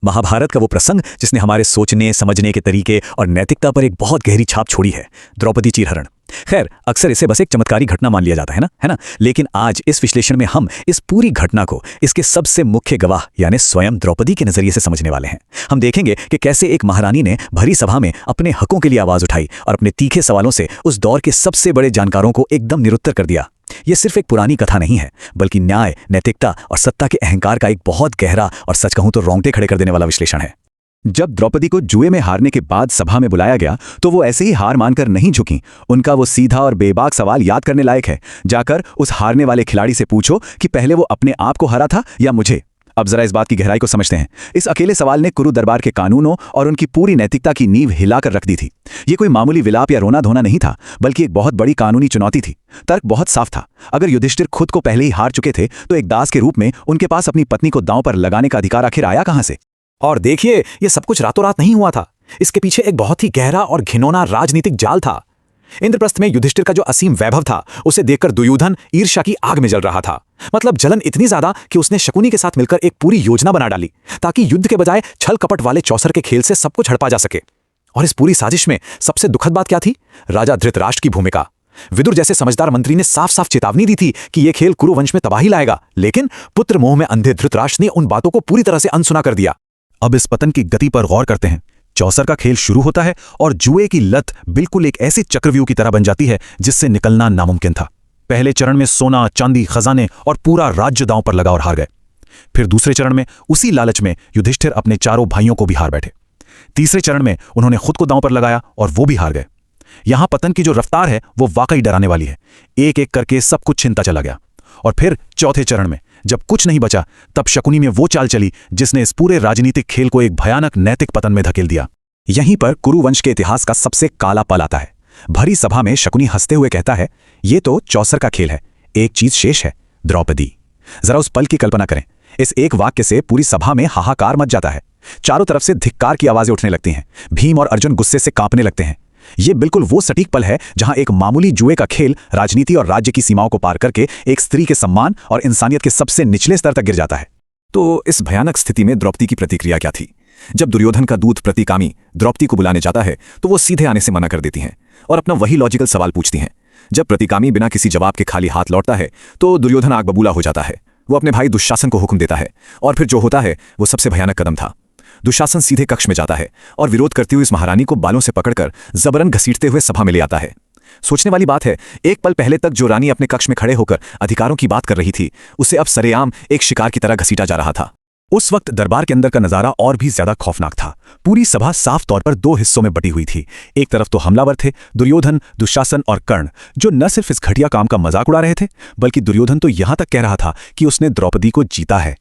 महाभारत का वो प्रसंग जिसने हमारे सोचने समझने के तरीके और नैतिकता पर एक बहुत गहरी छाप छोड़ी है, द्रौपदी चीरहरण। खैर, अक्सर इसे बस एक चमत्कारी घटना मान लिया जाता है ना। लेकिन आज इस विश्लेषण में हम इस पूरी घटना को इसके सबसे मुख्य गवाह यानी स्वयं द्रौपदी के नजरिए से समझने वाले हैं। हम देखेंगे कि कैसे एक महारानी ने भरी सभा में अपने हकों के लिए आवाज उठाई और अपने तीखे सवालों से उस दौर के सबसे बड़े जानकारों को एकदम निरुत्तर कर दिया। यह सिर्फ एक पुरानी कथा नहीं है, बल्कि न्याय, नैतिकता और सत्ता के अहंकार का एक बहुत गहरा और सच कहूं तो रोंगटे खड़े कर देने वाला विश्लेषण है। जब द्रौपदी को जुए में हारने के बाद सभा में बुलाया गया तो वो ऐसे ही हार मानकर नहीं झुकी। उनका वो सीधा और बेबाक सवाल याद करने लायक है। जाकर उस हारने वाले खिलाड़ी से पूछो कि पहले वो अपने आप को हरा था या मुझे। अब जरा इस बात की गहराई को समझते हैं। इस अकेले सवाल ने कुरु दरबार के कानूनों और उनकी पूरी नैतिकता की नींव हिलाकर रख दी थी। ये कोई मामूली विलाप या रोना धोना नहीं था, बल्कि एक बहुत बड़ी कानूनी चुनौती थी। तर्क बहुत साफ था। अगर युधिष्ठिर खुद को पहले ही हार चुके थे तो एक दास के रूप में उनके पास अपनी पत्नी को दांव पर लगाने का अधिकार आखिर आया कहां से? और देखिए, यह सब कुछ रातों रात नहीं हुआ था। इसके पीछे एक बहुत ही गहरा और घिनौना राजनीतिक जाल था। इंद्रप्रस्थ में युधिष्ठिर का जो असीम वैभव था, उसे देखकर दुर्योधन ईर्ष्या की आग में जल रहा था। मतलब जलन इतनी ज्यादा कि उसने शकुनी के साथ मिलकर एक पूरी योजना बना डाली ताकि युद्ध के बजाय छल कपट वाले चौसर के खेल से सब कुछ हड़पा जा सके। और इस पूरी साजिश में सबसे दुखद बात क्या थी? राजा धृतराष्ट्र की भूमिका। विदुर जैसे समझदार मंत्री ने साफ साफ चेतावनी दी थी कि यह खेल कुरुवंश में तबाही लाएगा, लेकिन पुत्र मोह में अंधे धृतराष्ट्र ने उन बातों को पूरी तरह से अनसुना कर दिया। अब इस पतन की गति पर गौर करते हैं। चौसर का खेल शुरू होता है और जुए की लत बिल्कुल एक ऐसे चक्रव्यूह की तरह बन जाती है जिससे निकलना नामुमकिन था। पहले चरण में सोना, चांदी, खजाने और पूरा राज्य दांव पर लगा और हार गए। फिर दूसरे चरण में उसी लालच में युधिष्ठिर अपने चारों भाइयों को भी हार बैठे। तीसरे चरण में उन्होंने खुद को दांव पर लगाया और वो भी हार गए। यहां पतन की जो रफ्तार है वो वाकई डराने वाली है। एक एक करके सब कुछ छिनता चला गया। और फिर चौथे चरण में जब कुछ नहीं बचा, तब शकुनी में वो चाल चली जिसने इस पूरे राजनीतिक खेल को एक भयानक नैतिक पतन में धकेल दिया। यहीं पर कुरुवंश के इतिहास का सबसे काला पल आता है। भरी सभा में शकुनी हंसते हुए कहता है, ये तो चौसर का खेल है, एक चीज शेष है, द्रौपदी। जरा उस पल की कल्पना करें। इस एक वाक्य से पूरी सभा में हाहाकार मच जाता है। चारों तरफ से धिक्कार की आवाजें उठने लगती हैं। भीम और अर्जुन गुस्से से कांपने लगते हैं। ये बिल्कुल वो सटीक पल है जहां एक मामूली जुए का खेल राजनीति और राज्य की सीमाओं को पार करके एक स्त्री के सम्मान और इंसानियत के सबसे निचले स्तर तक गिर जाता है। तो इस भयानक स्थिति में द्रौपदी की प्रतिक्रिया क्या थी? जब दुर्योधन का दूत प्रतिकामी द्रौपदी को बुलाने जाता है तो वो सीधे आने से मना कर देती हैं और अपना वही लॉजिकल सवाल पूछती हैं। जब प्रतिकामी बिना किसी जवाब के खाली हाथ लौटता है तो दुर्योधन आग बबूला हो जाता है। वो अपने भाई दुशासन को हुक्म देता है और फिर जो होता है वो सबसे भयानक कदम था। दुशासन सीधे कक्ष में जाता है और विरोध करती हुई इस महारानी को बालों से पकड़कर जबरन घसीटते हुए सभा में ले आता है। सोचने वाली बात है, एक पल पहले तक जो रानी अपने कक्ष में खड़े होकर अधिकारों की बात कर रही थी, उसे अब सरेआम एक शिकार की तरह घसीटा जा रहा था। उस वक्त दरबार के अंदर का नजारा और भी ज्यादा खौफनाक था। पूरी सभा साफ तौर पर दो हिस्सों में बटी हुई थी। एक तरफ तो हमलावर थे, दुर्योधन, दुशासन और कर्ण, जो न सिर्फ इस घटिया काम का मजाक उड़ा रहे थे, बल्कि दुर्योधन तो यहां तक कह रहा था कि उसने द्रौपदी को जीता है।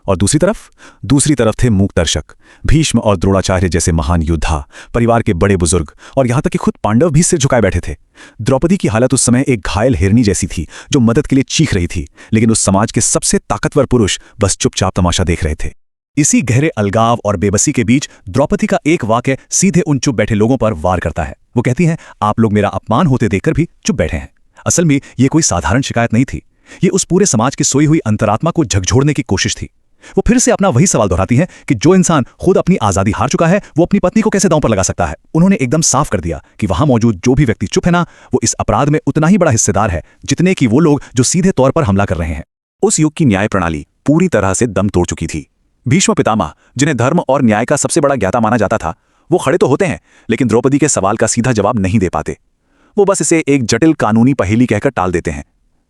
और दूसरी तरफ थे मूक दर्शक, भीष्म और द्रोणाचार्य जैसे महान योद्धा, परिवार के बड़े बुजुर्ग और यहां तक कि खुद पांडव भी सिर झुकाए बैठे थे। द्रौपदी की हालत उस समय एक घायल हिरनी जैसी थी जो मदद के लिए चीख रही थी, लेकिन उस समाज के सबसे ताकतवर पुरुष बस चुपचाप तमाशा देख रहे थे। इसी गहरे अलगाव और बेबसी के बीच द्रौपदी का एक वाक्य सीधे उन चुप बैठे लोगों पर वार करता है। वो कहती हैं, आप लोग मेरा अपमान होते देखकर भी चुप बैठे हैं। असल में ये कोई साधारण शिकायत नहीं थी। ये उस पूरे समाज की सोई हुई अंतरात्मा को झकझोरने की कोशिश थी। वो फिर से अपना वही सवाल दोहराती हैं कि जो इंसान खुद अपनी आजादी हार चुका है, वो अपनी पत्नी को कैसे दांव पर लगा सकता है। उन्होंने एकदम साफ कर दिया कि वहां मौजूद जो भी व्यक्ति चुप है ना, वो इस अपराध में उतना ही बड़ा हिस्सेदार है जितने कि वो लोग जो सीधे तौर पर हमला कर रहे हैं। उस युग की न्याय प्रणाली पूरी तरह से दम तोड़ चुकी थी। भीष्म पितामह, जिन्हें धर्म और न्याय का सबसे बड़ा ज्ञाता माना जाता था, वो खड़े तो होते हैं लेकिन द्रौपदी के सवाल का सीधा जवाब नहीं दे पाते। वो बस इसे एक जटिल कानूनी पहेली कहकर टाल देते हैं।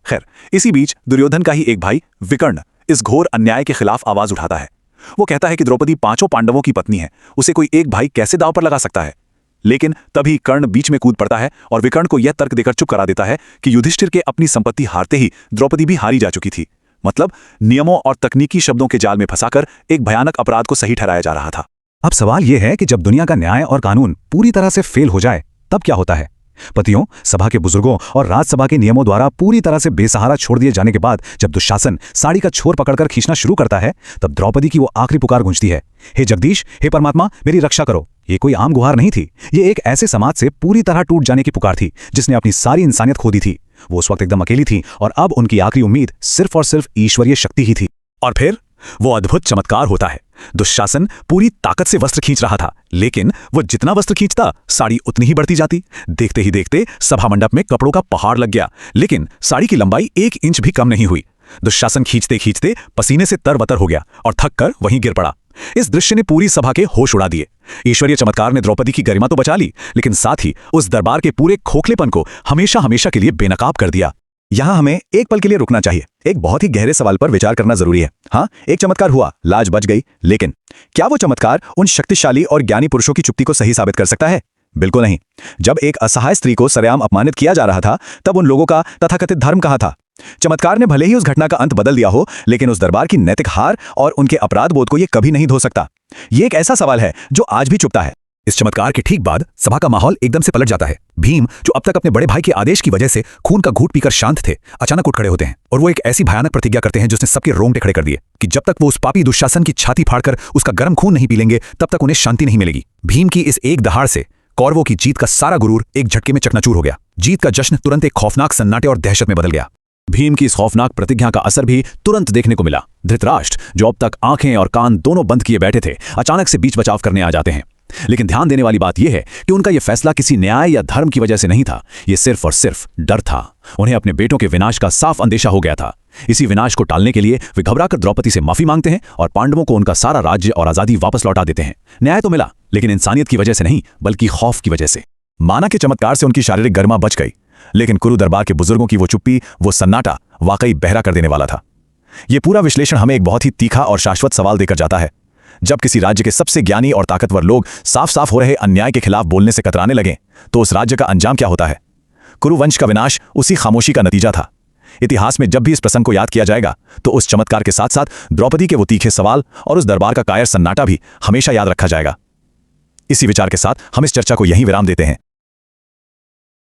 खैर, इसी बीच दुर्योधन का ही एक भाई विकर्ण इस घोर अन्याय के खिलाफ आवाज उठाता है। वो कहता है कि द्रौपदी पांचों पांडवों की पत्नी है, उसे कोई एक भाई कैसे दांव पर लगा सकता है। लेकिन तभी कर्ण बीच में कूद पड़ता है और विकर्ण को यह तर्क देकर चुप करा देता है कि युधिष्ठिर के अपनी संपत्ति हारते ही द्रौपदी भी हारी जा चुकी थी। मतलब नियमों और तकनीकी शब्दों के जाल में फंसाकर एक भयानक अपराध को सही ठहराया जा रहा था। अब सवाल यह है कि जब दुनिया का न्याय और कानून पूरी तरह से फेल हो जाए, तब क्या होता है? पतियों, सभा के बुजुर्गों और राजसभा के नियमों द्वारा पूरी तरह से बेसहारा छोड़ दिए जाने के बाद जब दुशासन साड़ी का छोर पकड़कर खींचना शुरू करता है, तब द्रौपदी की वो आखिरी पुकार गूंजती है, हे जगदीश, हे परमात्मा, मेरी रक्षा करो। ये कोई आम गुहार नहीं थी। ये एक ऐसे समाज से पूरी तरह टूट जाने की पुकार थी जिसने अपनी सारी इंसानियत खो दी थी। वो उस वक्त एकदम अकेली थी और अब उनकी आखिरी उम्मीद सिर्फ और सिर्फ ईश्वरीय शक्ति ही थी। और फिर वो अद्भुत चमत्कार होता है दुशासन पूरी ताकत से वस्त्र खींच रहा था, लेकिन वो जितना वस्त्र खींचता साड़ी उतनी ही बढ़ती जाती। देखते ही देखते सभा मंडप में कपड़ों का पहाड़ लग गया, लेकिन साड़ी की लंबाई 1 इंच भी कम नहीं हुई। दुशासन खींचते खींचते पसीने से तरबतर हो गया और थक कर वहीं गिर पड़ा। इस दृश्य ने पूरी सभा के होश उड़ा दिए। ईश्वरीय चमत्कार ने द्रौपदी की गरिमा तो बचा ली, लेकिन साथ ही उस दरबार के पूरे खोखलेपन को हमेशा हमेशा के लिए बेनकाब कर दिया। यहां हमें एक पल के लिए रुकना चाहिए। एक बहुत ही गहरे सवाल पर विचार करना जरूरी है। हाँ, एक चमत्कार हुआ, लाज बच गई, लेकिन क्या वो चमत्कार उन शक्तिशाली और ज्ञानी पुरुषों की चुप्पी को सही साबित कर सकता है? बिल्कुल नहीं। जब एक असहाय स्त्री को सरेआम अपमानित किया जा रहा था, तब उन लोगों का तथाकथित धर्म कहाँ था? चमत्कार ने भले ही उस घटना का अंत बदल दिया हो, लेकिन उस दरबार की नैतिक हार और उनके अपराध बोध को यह कभी नहीं धो सकता। यह एक ऐसा सवाल है जो आज भी चुपता है। इस चमत्कार के ठीक बाद सभा का माहौल एकदम से पलट जाता है। भीम, जो अब तक अपने बड़े भाई के आदेश की वजह से खून का घूंट पीकर शांत थे, अचानक उठ खड़े होते हैं और वो एक ऐसी भयानक प्रतिज्ञा करते हैं जिसने सबके रोंगटे खड़े कर दिए कि जब तक वो उस पापी दुशासन की छाती फाड़कर उसका गर्म खून नहीं पी लेंगे, तब तक उन्हें शांति नहीं मिलेगी। भीम की इस एक दहाड़ से कौरवों की जीत का सारा गुरूर एक झटके में चकनाचूर हो गया। जीत का जश्न तुरंत एक खौफनाक सन्नाटे और दहशत में बदल गया। भीम की इस खौफनाक प्रतिज्ञा का असर भी तुरंत देखने को मिला। धृतराष्ट्र, जो अब तक आंखें और कान दोनों बंद किए बैठे थे, अचानक से बीच बचाव करने आ जाते हैं। लेकिन ध्यान देने वाली बात यह है कि उनका यह फैसला किसी न्याय या धर्म की वजह से नहीं था। यह सिर्फ और सिर्फ डर था। उन्हें अपने बेटों के विनाश का साफ अंदेशा हो गया था। इसी विनाश को टालने के लिए वे घबराकर द्रौपदी से माफी मांगते हैं और पांडवों को उनका सारा राज्य और आजादी वापस लौटा देते हैं। न्याय तो मिला, लेकिन इंसानियत की वजह से नहीं, बल्कि खौफ की वजह से। माना के चमत्कार से उनकी शारीरिक गरिमा बच गई, लेकिन कुरु दरबार के बुजुर्गों की वो चुप्पी, वो सन्नाटा वाकई बहरा कर देने वाला था। यह पूरा विश्लेषण हमें एक बहुत ही तीखा और शाश्वत सवाल देकर जाता है। जब किसी राज्य के सबसे ज्ञानी और ताकतवर लोग साफ साफ हो रहे अन्याय के खिलाफ बोलने से कतराने लगें, तो उस राज्य का अंजाम क्या होता है? कुरुवंश का विनाश उसी खामोशी का नतीजा था। इतिहास में जब भी इस प्रसंग को याद किया जाएगा, तो उस चमत्कार के साथ साथ द्रौपदी के वो तीखे सवाल और उस दरबार का कायर सन्नाटा भी हमेशा याद रखा जाएगा। इसी विचार के साथ हम इस चर्चा को यहीं विराम देते हैं।